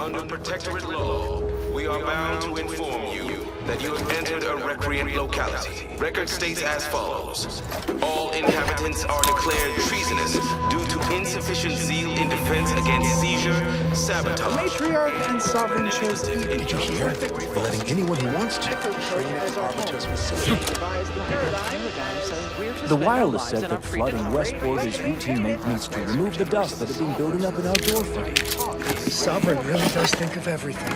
Under Protectorate law, we are bound to inform you that you have entered a recreant locality. Record states as follows. All inhabitants are declared treasonous due to insufficient zeal in defense against seizure, sabotage. Matriarch and Sovereign chose to Did you hear? We're letting anyone who wants to. The wireless said that flooding Westport is routine maintenance to remove the dust that had been building up in outdoor frames. The Sovereign really does think of everything.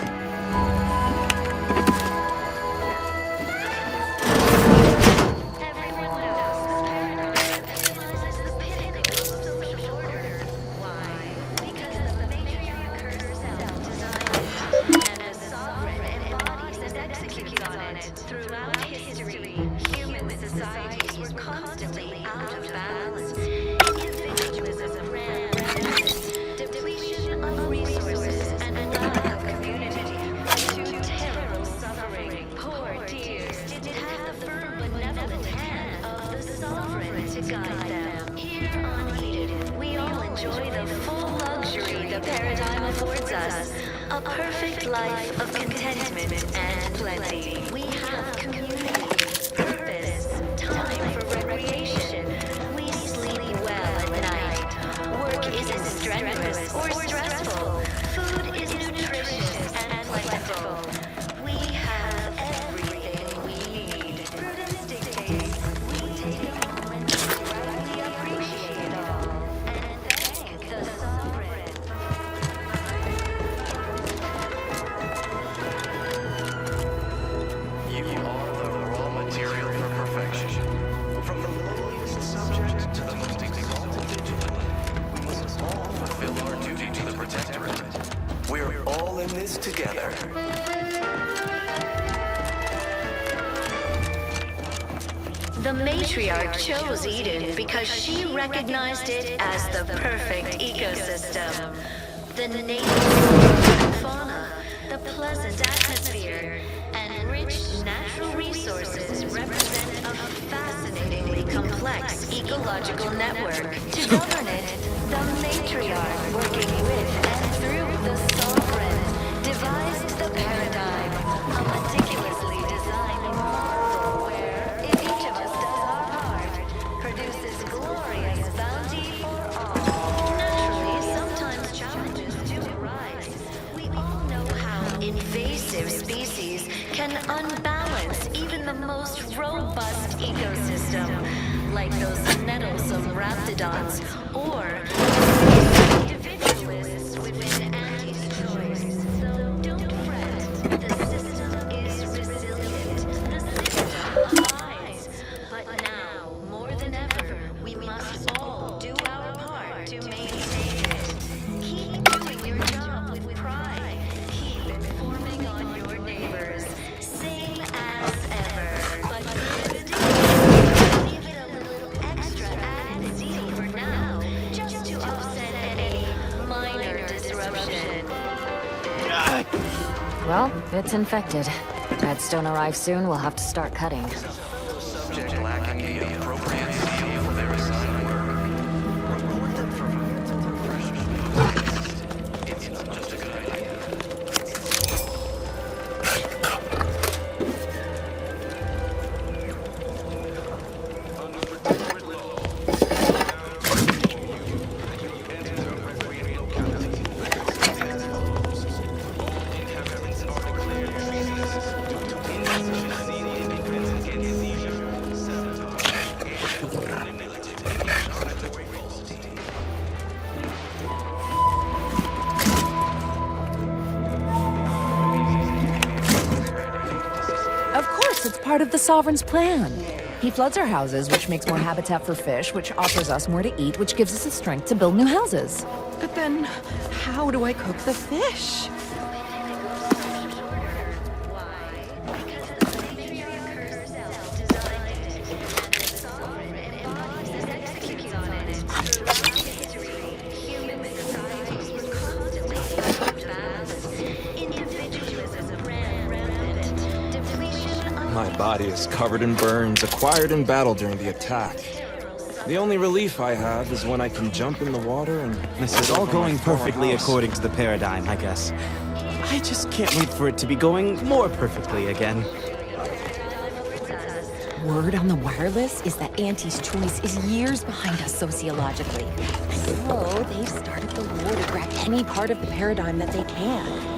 A perfect life of contentment and plenty. We have community, purpose, time for recreation. We sleep well at night. Work isn't strenuous or stressful. Food is nutritious and plentiful. We have everything we need. Prudence dictates we take a moment to rightly appreciate it all and thank the Sovereign. We're all in this together. The matriarch chose Eden because she recognized it as the perfect ecosystem. The native flora and fauna, the pleasant atmosphere, and rich natural resources represent a fascinatingly complex ecological network. To govern it, the matriarch, working with and through the Sovereign, devised the paradigm, a meticulously designed marvel where, if each of us does our part, produces glorious bounty for all. Naturally, sometimes challenges do arise. We all know how invasive species can unbalance even the most robust ecosystem, like those nettlesome raptidons, or individualists within anti-choice. So don't fret, the system is resilient, the system abides. But now, more than ever, we must all do our part to maintain it. Keep doing your job with pride. Keep informing on your neighbors. Same as ever. But give it a little extra added zeal for now, just to offset any minor disruption. Well, it's infected. Redstone arrives soon, we'll have to start cutting. Subject lacking the appropriate zeal for their assigned work. It's not just a good idea. Of course, it's part of the Sovereign's plan. He floods our houses, which makes more habitat for fish, which offers us more to eat, which gives us the strength to build new houses. But then, how do I cook the fish? My body is covered in burns, acquired in battle during the attack. The only relief I have is when I can jump in the water and... This is all going perfectly according to the paradigm, I guess. I just can't wait for it to be going more perfectly again. Word on the wireless is that Auntie's choice is years behind us sociologically. So they've started the war to grab any part of the paradigm that they can.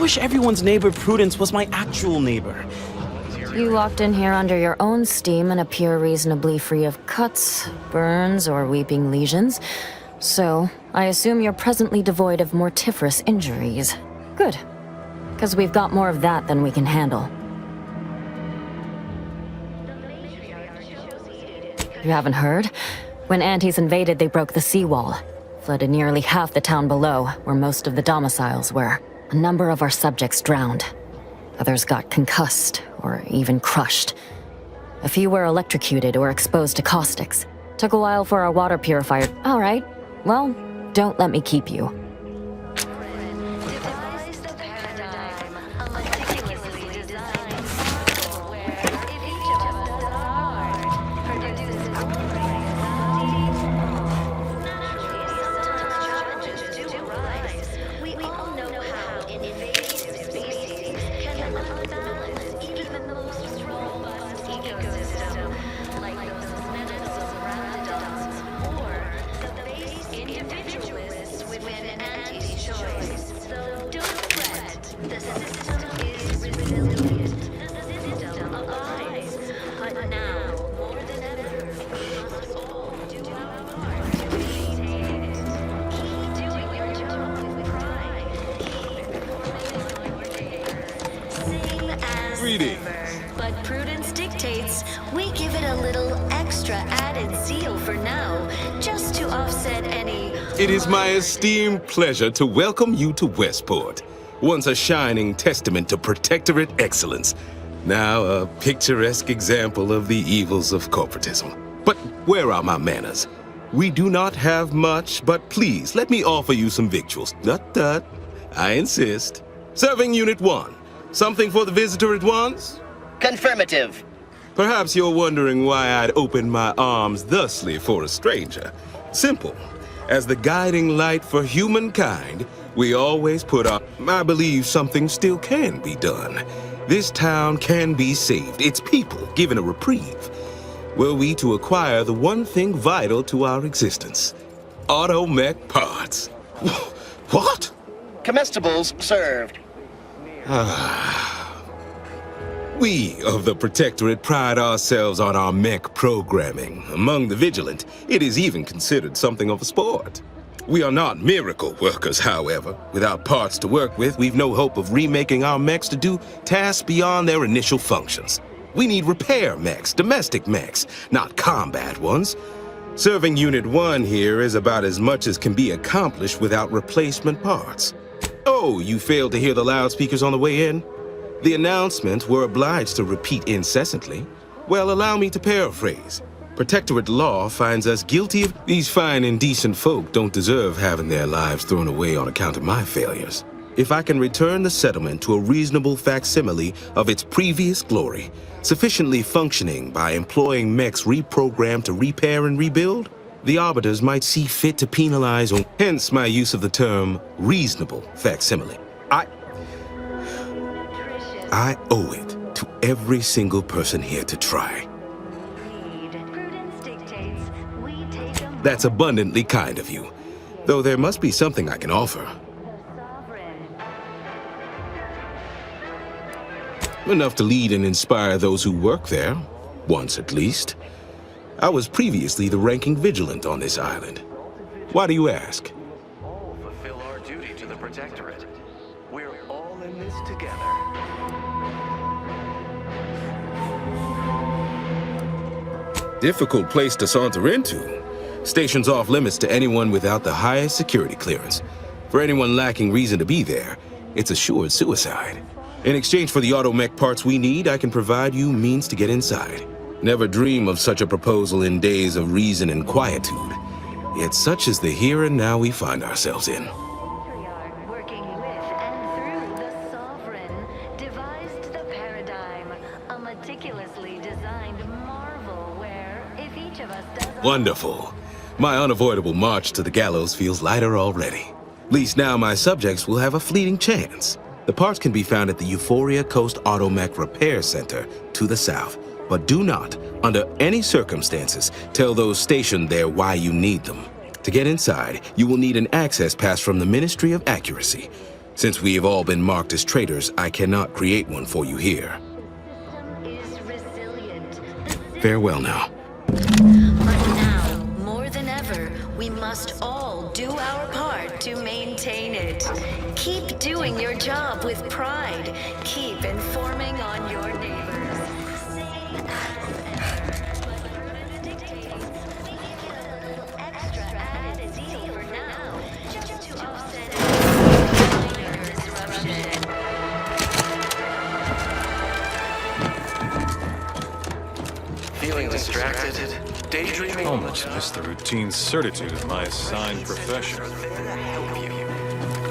wish everyone's neighbor Prudence was my actual neighbor. You walked in here under your own steam and appear reasonably free of cuts, burns, or weeping lesions. So, I assume you're presently devoid of mortiferous injuries. Good. Because we've got more of that than we can handle. You haven't heard? When Antis invaded, they broke the seawall. Flooded nearly half the town below, where most of the domiciles were. A number of our subjects drowned. Others got concussed, or even crushed. A few were electrocuted or exposed to caustics. Took a while for our water purifier. All right. Well, don't let me keep you. But prudence dictates we give it a little extra added zeal for now, just to offset any... It is my esteemed pleasure to welcome you to Westport, once a shining testament to Protectorate excellence, now a picturesque example of the evils of corporatism. But where are my manners? We do not have much, but please let me offer you some victuals. Tut. I insist. Serving Unit 1. Something for the visitor at once? Confirmative. Perhaps you're wondering why I'd open my arms thusly for a stranger. Simple. As the guiding light for humankind, we always put up. I believe something still can be done. This town can be saved, its people given a reprieve. Were we to acquire the one thing vital to our existence. Automech parts. What? Comestibles served. We of the Protectorate pride ourselves on our mech programming. Among the vigilant, it is even considered something of a sport. We are not miracle workers, however. Without parts to work with, we've no hope of remaking our mechs to do tasks beyond their initial functions. We need repair mechs, domestic mechs, not combat ones. Serving Unit 1 here is about as much as can be accomplished without replacement parts. Oh, you failed to hear the loudspeakers on the way in? The announcement we're obliged to repeat incessantly. Well, allow me to paraphrase. Protectorate law finds us guilty of... These fine and decent folk don't deserve having their lives thrown away on account of my failures. If I can return the settlement to a reasonable facsimile of its previous glory, sufficiently functioning by employing mechs reprogrammed to repair and rebuild, the arbiters might see fit to penalize on... Hence my use of the term reasonable facsimile. I owe it to every single person here to try. That's abundantly kind of you, though there must be something I can offer. Enough to lead and inspire those who work there, once at least. I was previously the ranking vigilant on this island. Why do you ask? All fulfill our duty to the Protectorate. We're all in this together. Difficult place to saunter into. Station's off limits to anyone without the highest security clearance. For anyone lacking reason to be there, it's assured suicide. In exchange for the automech parts we need, I can provide you means to get inside. Never dream of such a proposal in days of reason and quietude. Yet such is the here and now we find ourselves in. Working with and through the Sovereign, devised the paradigm, a meticulously designed marvel where, if each of us does... Wonderful. My unavoidable march to the gallows feels lighter already. At least now my subjects will have a fleeting chance. The parts can be found at the Euphoria Coast Automech Repair Center to the south. But do not, under any circumstances, tell those stationed there why you need them. To get inside, you will need an access pass from the Ministry of Accuracy. Since we have all been marked as traitors, I cannot create one for you here. Is resilient. Farewell now. But now, more than ever, we must all do our part to maintain it. Keep doing your job with pride. Keep informing on your neighbors. Same as ever. But dictates, we give you a little extra added deal for now, just to offset any minor disruption. Feeling distracted? Daydreaming? Almost missed the routine certitude of my assigned profession. There to help you.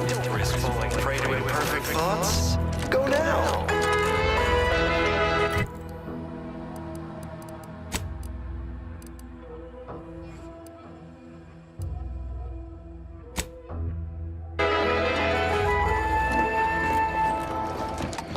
Don't risk falling prey to imperfect thoughts. Go now.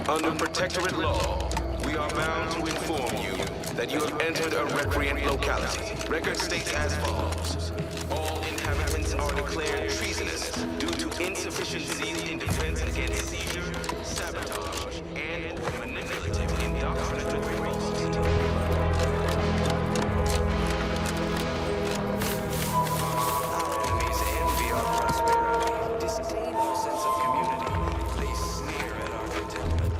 Under Protectorate law, we are bound to inform you that you have entered a recreant locality. Record states as follows. All inhabitants are declared treasonous due to insufficient zeal in defense against seizure, sabotage, and/or manipulative indoctrinatory processes. Our enemies envy our prosperity, disdain our sense of community. They sneer at our contentment.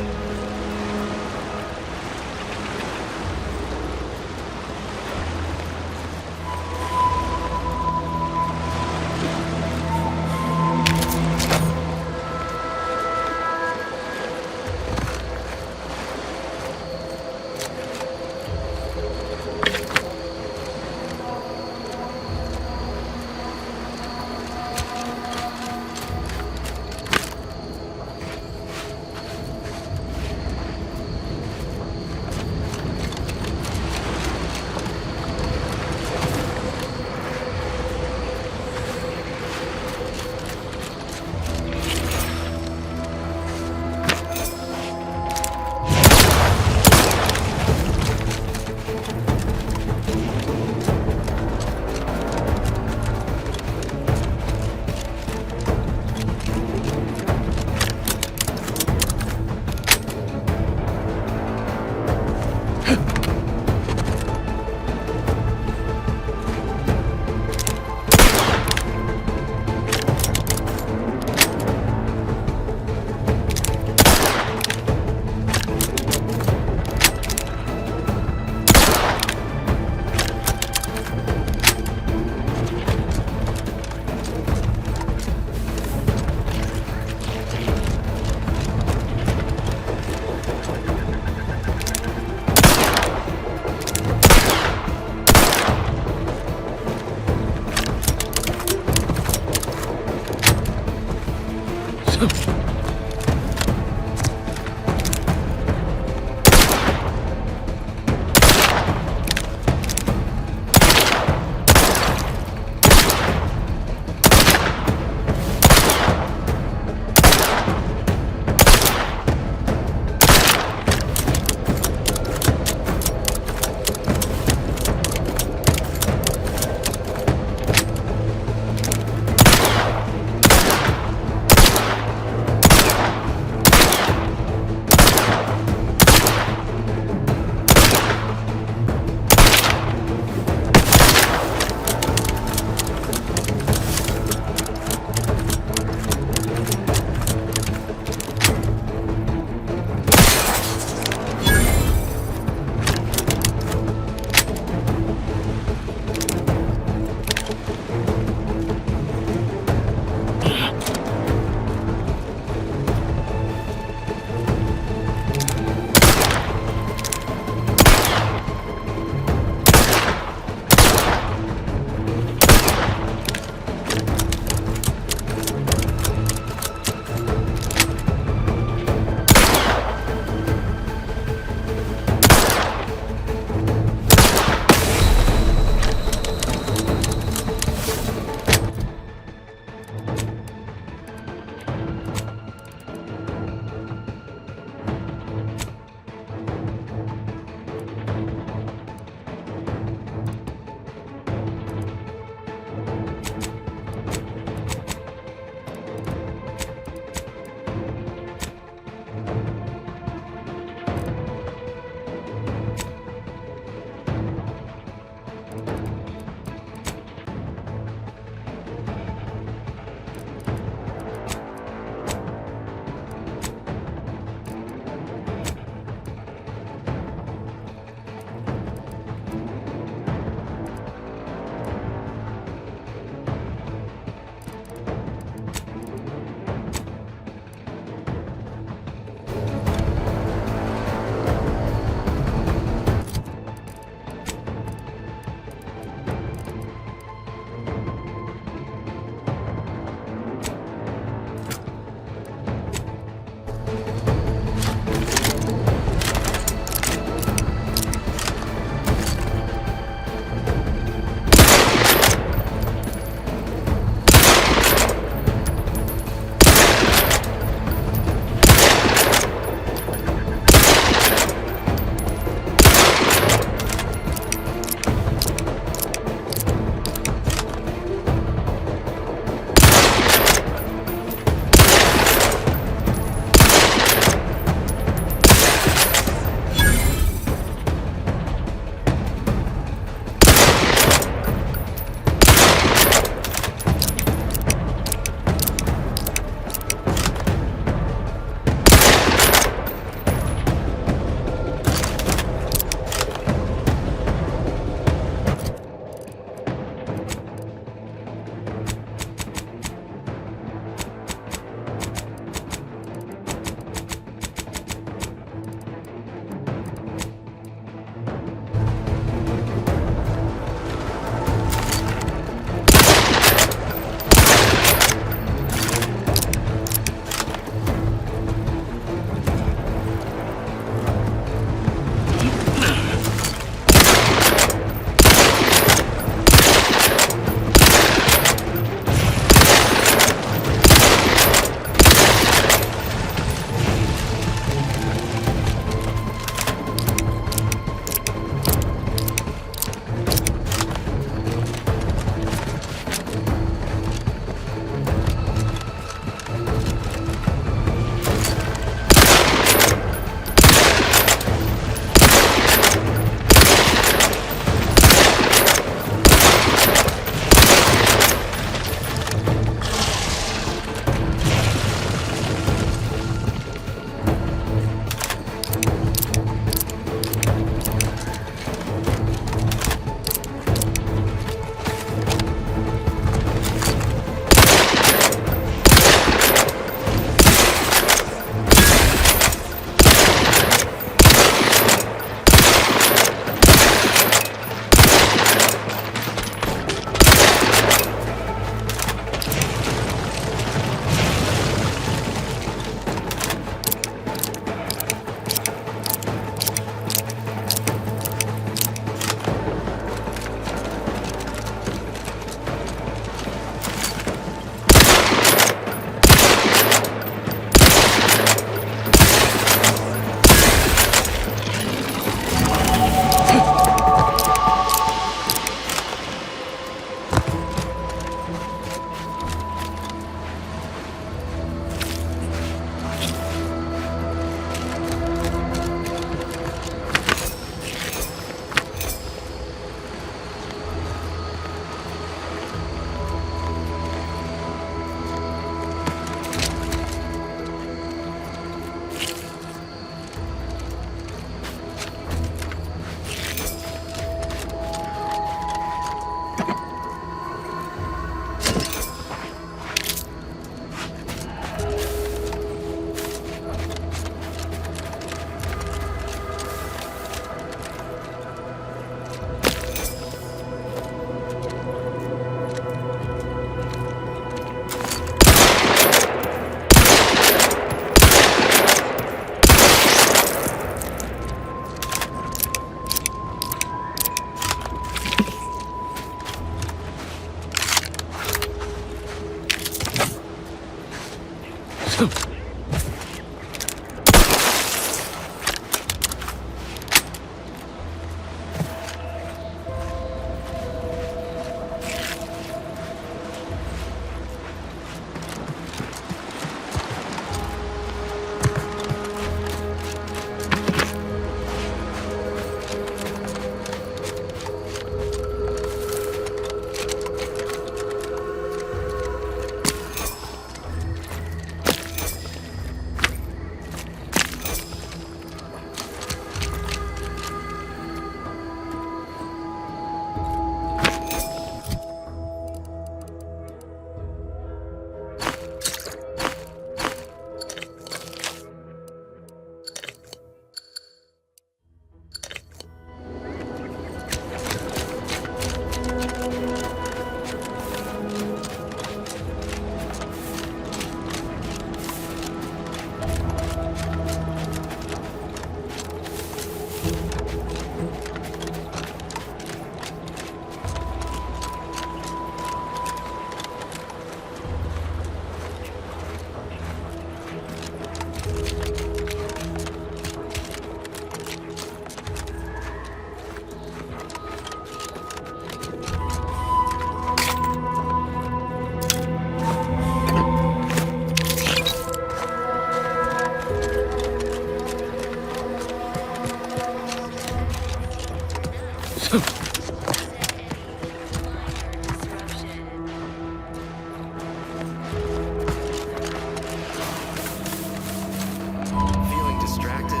Feeling distracted?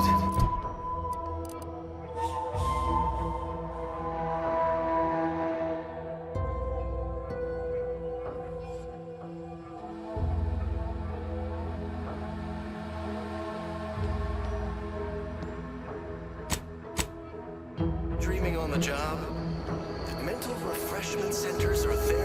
Dreaming on the job? Mental refreshment centers are there.